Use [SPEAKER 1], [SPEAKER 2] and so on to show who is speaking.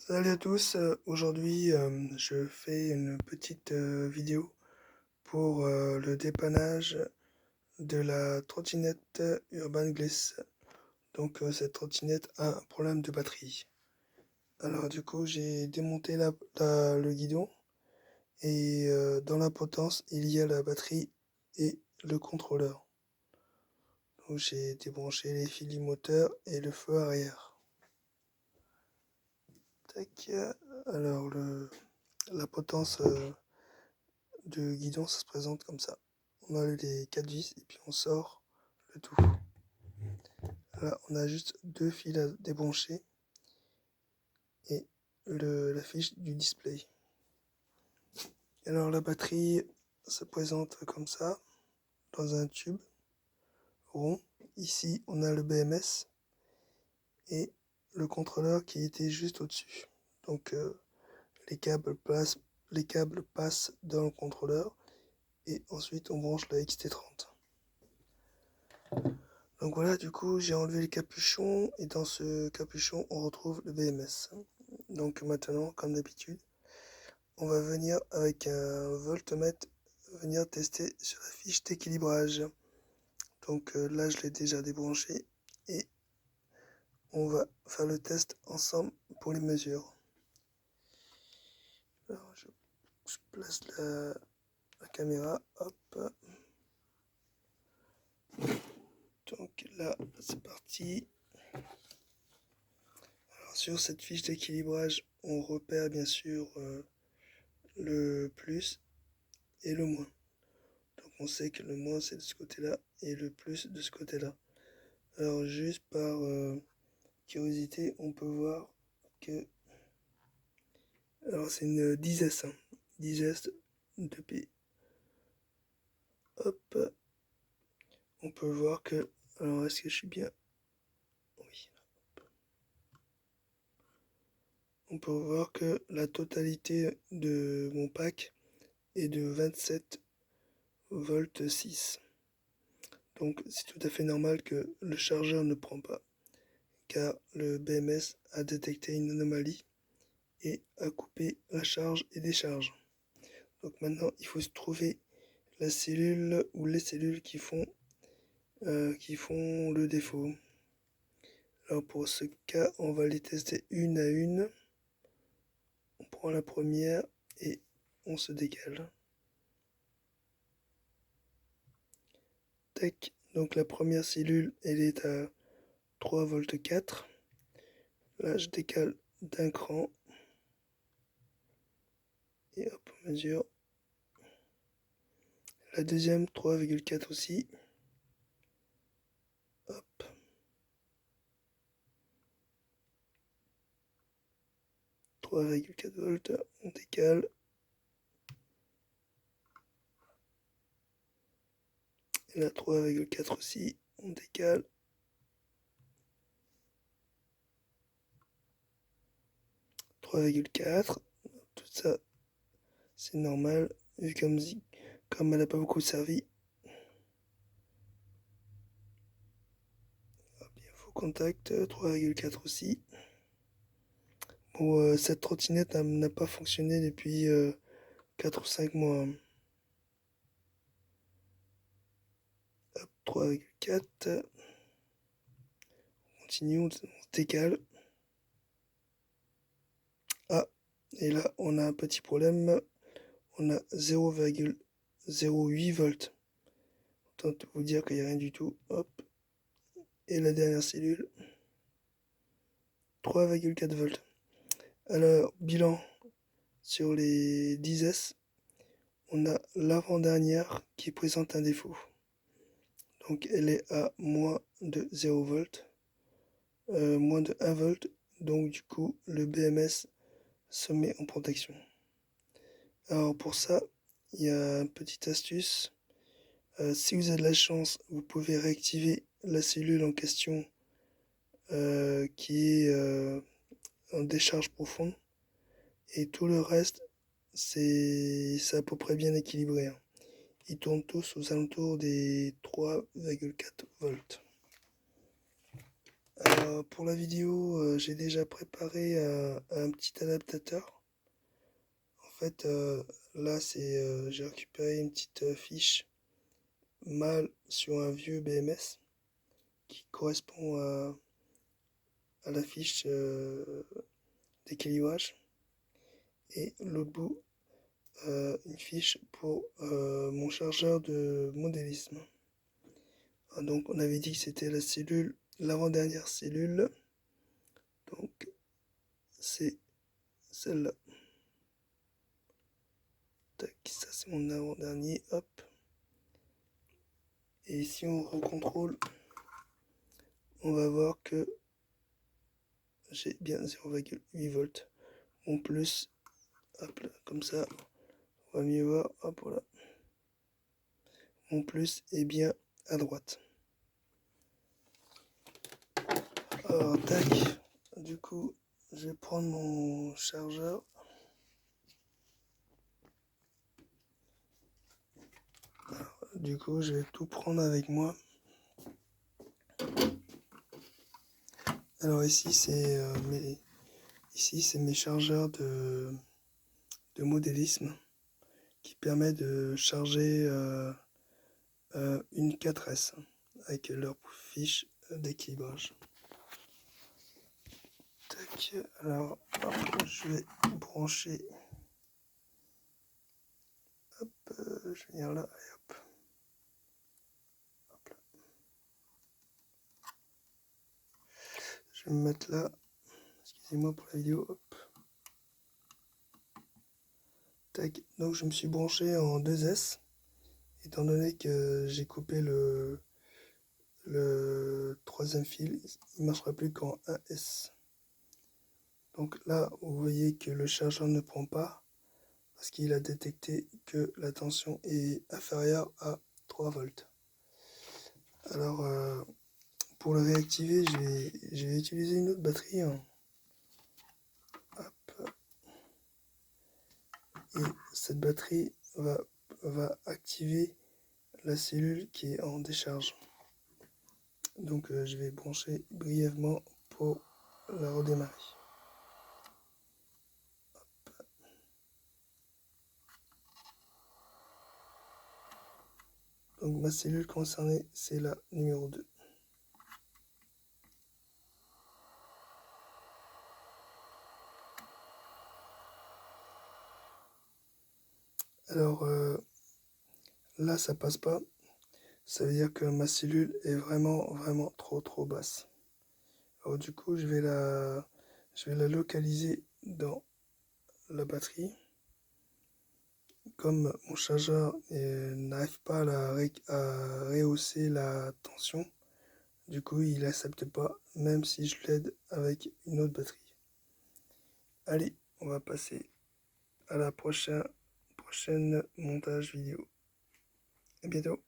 [SPEAKER 1] Salut à tous, aujourd'hui je fais une petite vidéo pour le dépannage de la trottinette Urban Glisse. Donc cette trottinette a un problème de batterie. Alors du coup j'ai démonté le guidon et dans la potence il y a la batterie et le contrôleur. Donc j'ai débranché les fils du moteur et le feu arrière. Tac. Alors la potence de guidon, ça se présente comme ça. On a les 4 vis et puis on sort le tout. Là, on a juste deux fils à débrancher et la fiche du display. Alors la batterie se présente comme ça, dans un tube rond. Ici, on a le BMS et le contrôleur qui était juste au-dessus. Donc les câbles passent dans le contrôleur et ensuite on branche la XT30. Donc voilà, du coup, j'ai enlevé le capuchon et dans ce capuchon, on retrouve le BMS. Donc maintenant, comme d'habitude, on va venir avec un voltmètre, venir tester sur la fiche d'équilibrage. Donc là, je l'ai déjà débranché et on va faire le test ensemble pour les mesures. Alors, je place la caméra, hop. Donc là, c'est parti. Alors, sur cette fiche d'équilibrage, on repère bien sûr le plus et le moins. Donc on sait que le moins c'est de ce côté-là et le plus de ce côté-là. Alors juste par curiosité, on peut voir que... Alors c'est une digeste, digeste de P. Hop, on peut voir que... Alors est-ce que je suis bien? Oui. On peut voir que la totalité de mon pack est de 27 volts 6. Donc c'est tout à fait normal que le chargeur ne prend pas, car le BMS a détecté une anomalie et à couper la charge et décharge. Donc maintenant, il faut se trouver la cellule ou les cellules qui font le défaut. Alors pour ce cas, on va les tester une à une. On prend la première et on se décale. Tac. Donc la première cellule, elle est à 3 volts 4. Là, je décale d'un cran. Et hop, on mesure. La deuxième, 3,4 aussi. Hop. 3,4 volts, on décale. Et la 3,4 aussi, on décale. 3,4. Tout ça, c'est normal, vu comme elle n'a pas beaucoup servi. Hop, il faut contact, 3,4 aussi. Bon, cette trottinette n'a pas fonctionné depuis 4 ou 5 mois. Hop, 3,4. On continue, on se décale. Ah, et là, on a un petit problème. On a 0,08 volts. Autant vous dire qu'il n'y a rien du tout. Hop. Et la dernière cellule, 3,4 volts. Alors, bilan sur les 10S, on a l'avant-dernière qui présente un défaut. Donc elle est à moins de 0 volts, moins de 1 volt. Donc du coup, le BMS se met en protection. Alors pour ça, il y a une petite astuce. Si vous avez de la chance, vous pouvez réactiver la cellule en question qui est en décharge profonde. Et tout le reste, c'est à peu près bien équilibré, hein. Ils tournent tous aux alentours des 3,4 volts. Pour la vidéo, j'ai déjà préparé un petit adaptateur. En fait, là, j'ai récupéré une petite fiche mâle sur un vieux BMS qui correspond à la fiche d'équilibrage. Et l'autre bout, une fiche pour mon chargeur de modélisme. Donc, on avait dit que c'était la cellule, l'avant-dernière cellule. Donc, c'est celle-là. Tac, ça c'est mon avant-dernier, hop. Et si on recontrôle, on va voir que j'ai bien 0,8 volts. Mon plus, hop là, comme ça, on va mieux voir, hop voilà. Mon plus est bien à droite. Alors, tac, du coup, je vais prendre mon chargeur. Alors, du coup, je vais tout prendre avec moi. Alors ici, c'est mes chargeurs de modélisme qui permet de charger une 4S avec leur fiche d'équilibrage. Tac, alors hop, je vais brancher. Hop, je vais venir là et hop. Hop là. Je vais me mettre là. Excusez-moi pour la vidéo. Hop. Tac, donc je me suis branché en 2S. Étant donné que j'ai coupé le troisième fil, il ne marchera plus qu'en 1S. Donc là, vous voyez que le chargeur ne prend pas parce qu'il a détecté que la tension est inférieure à 3 volts. Alors, pour le réactiver, je vais utiliser une autre batterie. Hop. Et cette batterie va activer la cellule qui est en décharge. Donc, je vais brancher brièvement pour la redémarrer. Donc ma cellule concernée, c'est la numéro 2. Alors là, ça passe pas. Ça veut dire que ma cellule est vraiment trop basse. Alors du coup, je vais la localiser dans la batterie. Comme mon chargeur n'arrive pas à rehausser la tension, du coup, il n'accepte pas, même si je l'aide avec une autre batterie. Allez, on va passer à la prochaine montage vidéo. À bientôt.